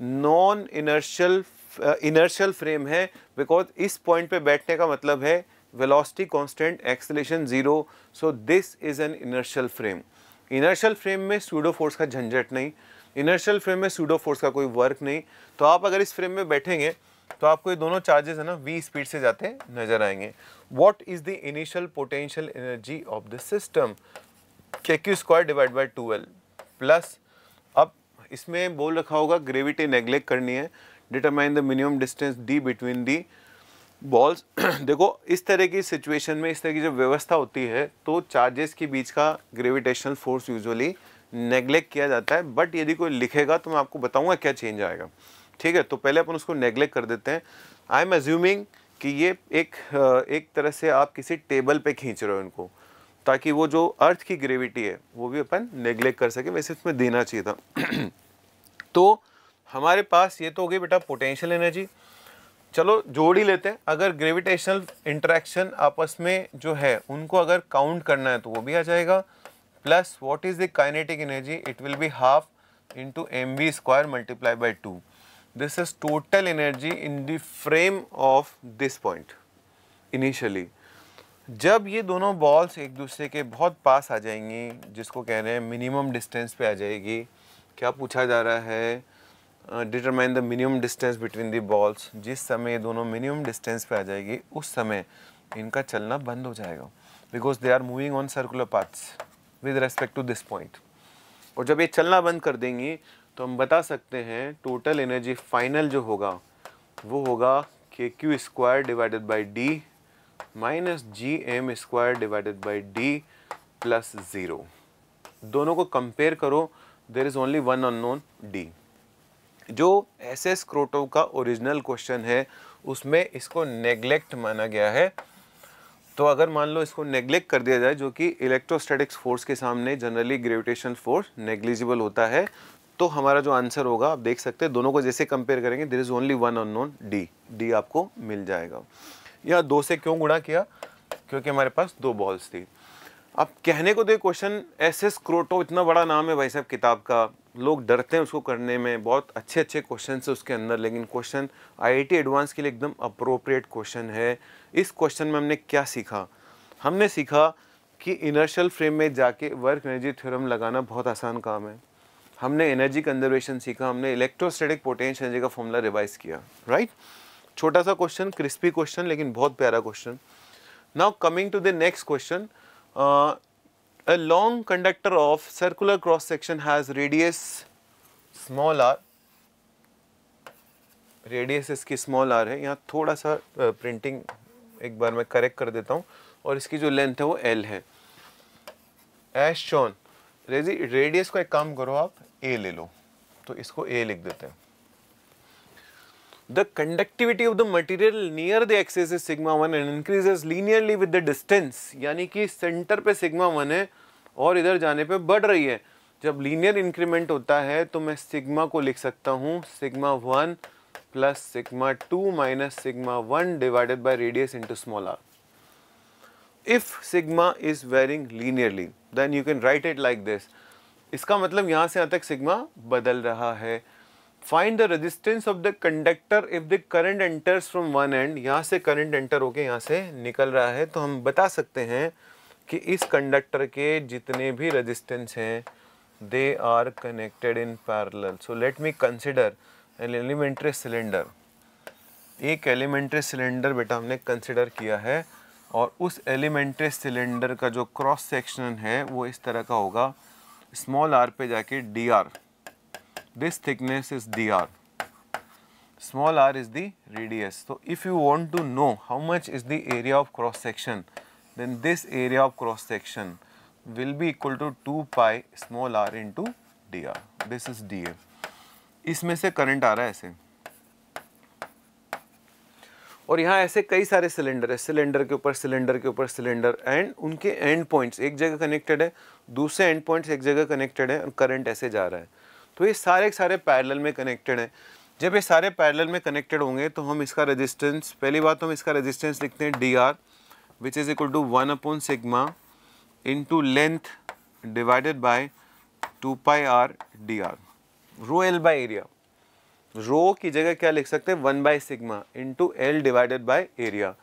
नॉन इनर्शियल फ्रेम है। बिकॉज इस पॉइंट पे बैठने का मतलब है velocity constant, acceleration 0। So this is N inertial frame. Inertial frame में सूडो फोर्स का झंझट नहीं, इनर्शियल फ्रेम में सूडो फोर्स का कोई वर्क नहीं। तो आप अगर इस फ्रेम में बैठेंगे तो आपको ये दोनों चार्जेस है ना v स्पीड से जाते नजर आएंगे। What is the initial potential energy of the system, kq² divide by 2l plus, अब इसमें बोल रखा होगा ग्रेविटी नेग्लेक्ट करनी है, determine the minimum distance d between the balls. देखो इस तरह की सिचुएशन में, इस तरह की जब व्यवस्था होती है तो चार्जेस के बीच का ग्रेविटेशनल फोर्स यूजुअली नेग्लेक्ट किया जाता है। बट यदि कोई लिखेगा तो मैं आपको बताऊंगा क्या चेंज आएगा, ठीक है। तो पहले अपन उसको नेग्लेक्ट कर देते हैं। आई एम अज्यूमिंग कि ये एक तरह से आप किसी टेबल पे खींच रहे हो इनको, ताकि वो जो अर्थ की ग्रेविटी है वो भी अपन नेग्लेक्ट कर सके, वैसे इसमें देना चाहिए था। तो हमारे पास ये तो हो गई बेटा पोटेंशियल एनर्जी। चलो जोड़ ही लेते हैं, अगर ग्रेविटेशनल इंटरेक्शन आपस में जो है उनको अगर काउंट करना है तो वो भी आ जाएगा। Plus what is the kinetic energy, it will be half into mv² multiply by 2। This is total energy in the frame of this point initially. जब ये दोनों बॉल्स एक दूसरे के बहुत पास आ जाएंगी, जिसको कह रहे हैं मिनिमम डिस्टेंस पे आ जाएगी, क्या पूछा जा रहा है, determine the minimum distance between the balls. जिस समय ये दोनों मिनिमम डिस्टेंस पे आ जाएगी उस समय इनका चलना बंद हो जाएगा, because they are moving on circular paths with respect to this point. और जब ये चलना बंद कर देंगी तो हम बता सकते हैं टोटल एनर्जी फाइनल जो होगा वो होगा kq² divided by d minus gm² divided by d plus 0। दोनों को कंपेयर करो, there is only one unknown d। जो एस एस क्रोटो का ओरिजिनल क्वेश्चन है उसमें इसको नेग्लेक्ट माना गया है। तो अगर मान लो इसको नेग्लेक्ट कर दिया जाए, जो कि इलेक्ट्रोस्टैटिक्स फोर्स के सामने जनरली ग्रेविटेशनल फोर्स नेग्लिजिबल होता है, तो हमारा जो आंसर होगा आप देख सकते हैं, दोनों को जैसे कंपेयर करेंगे there is only one unknown d आपको मिल जाएगा। या 2 से क्यों गुणा किया, क्योंकि हमारे पास 2 बॉल्स थी। अब कहने को दे क्वेश्चन एस एस क्रोटो इतना बड़ा नाम है भाई साहब किताब का, लोग डरते हैं उसको करने में, बहुत अच्छे अच्छे क्वेश्चन है उसके अंदर, लेकिन क्वेश्चन आईआईटी एडवांस के लिए एकदम अप्रोप्रिएट क्वेश्चन है। इस क्वेश्चन में हमने क्या सीखा, हमने सीखा कि इनर्शियल फ्रेम में जाके वर्क एनर्जी थ्योरम लगाना बहुत आसान काम है। हमने एनर्जी कंजर्वेशन सीखा, हमने इलेक्ट्रोस्टैटिक पोटेंशियल एनर्जी का फॉर्मूला रिवाइज किया, राइट। छोटा सा क्वेश्चन, क्रिस्पी क्वेश्चन, लेकिन बहुत प्यारा question. Now coming to the next question, a long conductor of circular cross section has radius small r, radius इसकी स्मॉल r है। यहाँ थोड़ा सा प्रिंटिंग एक बार मैं करेक्ट कर देता हूँ, और इसकी जो लेंथ है वो l है। एज शोन, रेडियस को एक काम करो आप a ले लो, तो इसको a लिख देते हैं। The conductivity of the material near the axis is sigma 1 and increases linearly with the distance, यानी कि सेंटर पे सिग्मा 1 है और इधर जाने पे बढ़ रही है। जब लीनियर इंक्रीमेंट होता है तो मैं सिग्मा को लिख सकता हूँ sigma 1 plus sigma 2 minus sigma 1 divided by radius into small r। If sigma is varying linearly, then you can write it like this: इसका मतलब यहाँ से यहाँ तक सिग्मा बदल रहा है। Find the resistance of the conductor if the current enters from one and, यहाँ से करंट एंटर होके यहाँ से निकल रहा है, तो हम बता सकते हैं कि इस कंडक्टर के जितने भी रेजिस्टेंस हैं they are connected in parallel. So let me consider an elementary cylinder. एक एलिमेंट्री सिलेंडर बेटा हमने कंसिडर किया है, और उस एलिमेंट्री सिलेंडर का जो क्रॉस सेक्शन है वो इस तरह का होगा, स्मॉल आर पे जाके D r, this thickness is D R, small r is the radius. So if you want to know how much is the area of cross section, then this area of cross section will be equal to 2 pi small r into dr. This is dA. इसमें से करंट आ रहा है ऐसे, और यहाँ ऐसे कई सारे सिलेंडर है, सिलेंडर के ऊपर सिलेंडर के ऊपर सिलेंडर, एंड उनके एंड पॉइंट्स एक जगह कनेक्टेड है, दूसरे एंड पॉइंट्स एक जगह कनेक्टेड है, और करंट ऐसे जा रहा है। तो ये सारे पैरेलल में कनेक्टेड है। जब ये सारे पैरेलल में कनेक्टेड होंगे तो हम इसका रेजिस्टेंस, पहली बात तो हम इसका रेजिस्टेंस लिखते हैं d r, which is equal to 1 sigma into length divided by 2 pi r d r, rho l by area. Rho की जगह क्या लिख सकते हैं, 1 sigma into l divided by area.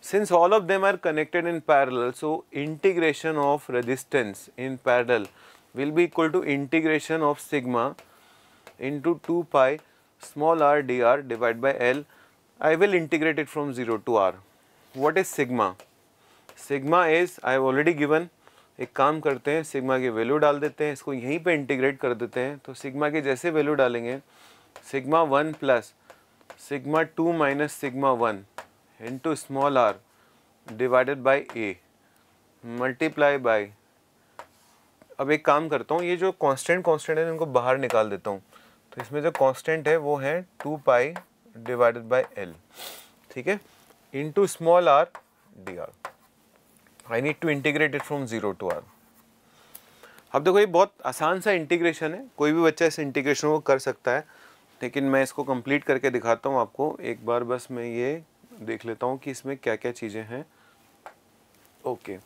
Since all of them are connected in parallel, so integration of resistance in parallel will be equal to integration of sigma into 2 pi small r dr divided by L. I will integrate it from 0 to r. What is sigma? Sigma is I have already given. एक काम करते हैं, सिग्मा की वैल्यू डाल देते हैं, इसको यहीं पे इंटीग्रेट कर देते हैं। तो सिग्मा की जैसे वैल्यू डालेंगे, sigma 1 plus sigma 2 minus sigma 1 into small r divided by a multiply by, अब एक काम करता हूँ, ये जो कांस्टेंट है इनको बाहर निकाल देता हूँ। तो इसमें जो कांस्टेंट है वो है 2 पाई डिवाइडेड बाय एल, ठीक है, into small r d r. I need to integrate it from 0 to r. अब देखो ये बहुत आसान सा इंटीग्रेशन है, कोई भी बच्चा इस इंटीग्रेशन को कर सकता है, लेकिन मैं इसको कंप्लीट करके दिखाता हूँ आपको। एक बार बस मैं ये देख लेता हूँ कि इसमें क्या क्या चीज़ें हैं। Okay,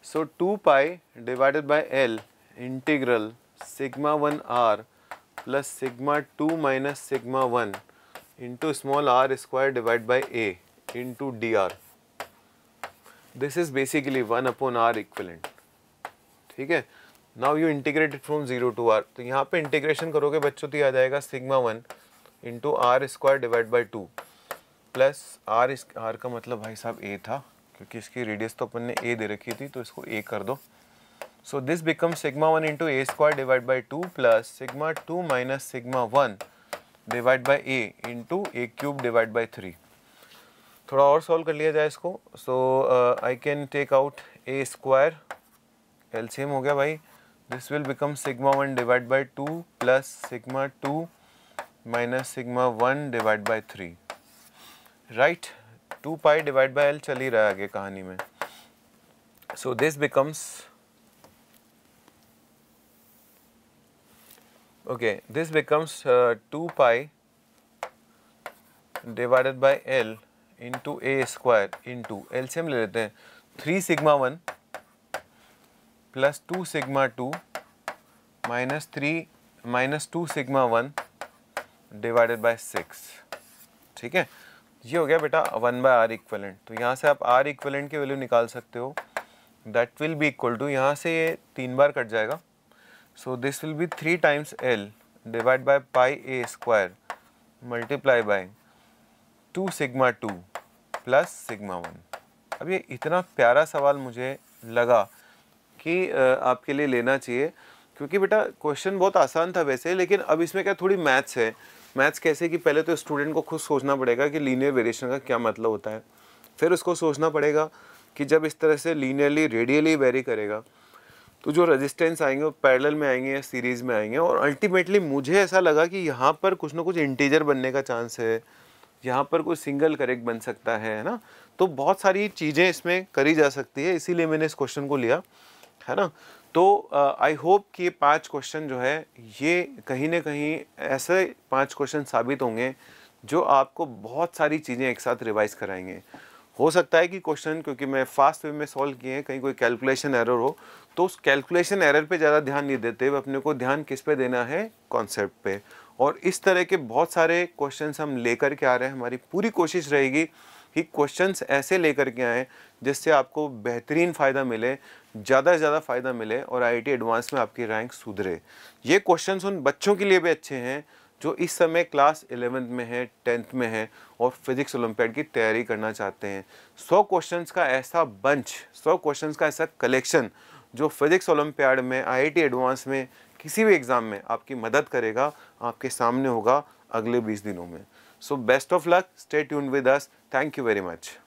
so 2 pi divided by L integral sigma 1 r plus sigma 2 minus sigma 1 into small r square divide by a into d r. This is basically 1/r equivalent, ठीक है। Now you integrate it from 0 to r। तो यहाँ पे इंटीग्रेशन करोगे बच्चों तो ये आ जाएगा sigma 1 into r square divide by 2 plus r का मतलब भाई साहब a था, क्योंकि इसकी रेडियस तो अपन ने a दे रखी थी, तो इसको a कर दो। So this becomes sigma 1 into a square divided by 2 plus sigma 2 minus sigma 1 divided by a into a cube divided by 3. थोड़ा और सॉल्व कर लिया जाए इसको। So I can take out a square, LCM हो गया भाई। This will become sigma 1 divided by 2 plus sigma 2 minus sigma 1 divided by 3. Right? 2 pi divided by L चल ही रहा है आगे कहानी में। So this becomes okay, this becomes 2 pi divided by L into a square into LCM ले लेते हैं 3 sigma 1 plus 2 sigma 2 minus 2 sigma 1 divided by 6, ठीक है। ये हो गया बेटा 1/r इक्विवेलेंट। तो यहाँ से आप r इक्विवेलेंट की वैल्यू निकाल सकते हो, that will be equal to, यहाँ से ये 3 बार कट जाएगा, so this will be 3 times L divided by pi a square multiply by 2 sigma 2 plus sigma 1। अब ये इतना प्यारा सवाल मुझे लगा कि आपके लिए लेना चाहिए, क्योंकि बेटा क्वेश्चन बहुत आसान था वैसे, लेकिन अब इसमें क्या थोड़ी मैथ्स है। मैथ्स कैसे कि पहले तो स्टूडेंट को खुद सोचना पड़ेगा कि लीनियर वेरिएशन का क्या मतलब होता है, फिर उसको सोचना पड़ेगा कि जब इस तरह से लीनियरली रेडियली वेरी करेगा तो जो रेजिस्टेंस आएंगे वो पैरेलल में आएंगे या सीरीज़ में आएंगे। और अल्टीमेटली मुझे ऐसा लगा कि यहाँ पर कुछ ना कुछ इंटीजर बनने का चांस है, यहाँ पर कुछ सिंगल करेक्ट बन सकता है ना। तो बहुत सारी चीज़ें इसमें करी जा सकती है, इसीलिए मैंने इस क्वेश्चन को लिया, है ना। तो आई होप कि ये 5 क्वेश्चन जो है ये कहीं ना कहीं ऐसे 5 क्वेश्चन साबित होंगे जो आपको बहुत सारी चीज़ें एक साथ रिवाइज कराएंगे। हो सकता है कि क्वेश्चन, क्योंकि मैं फास्ट वे में सॉल्व किए हैं, कहीं कोई कैलकुलेशन एरर हो, तो उस कैलकुलेशन एरर पे ज़्यादा ध्यान नहीं देते हुए अपने को ध्यान किस पे देना है, कॉन्सेप्ट पे। और इस तरह के बहुत सारे क्वेश्चंस हम लेकर के आ रहे हैं। हमारी पूरी कोशिश रहेगी कि क्वेश्चंस ऐसे लेकर के आएँ जिससे आपको बेहतरीन फ़ायदा मिले, ज़्यादा से ज़्यादा फ़ायदा मिले और आईआईटी एडवांस में आपकी रैंक सुधरे। ये क्वेश्चंस उन बच्चों के लिए भी अच्छे हैं जो इस समय क्लास 11th में है, 10th में है और फिजिक्स ओलंपियाड की तैयारी करना चाहते हैं। 100 क्वेश्चंस का ऐसा बंच, 100 क्वेश्चंस का ऐसा कलेक्शन जो फिजिक्स ओलंपियाड में, आईआईटी एडवांस में, किसी भी एग्ज़ाम में आपकी मदद करेगा, आपके सामने होगा अगले 20 दिनों में। So best of luck, stay tuned with us. Thank you very much.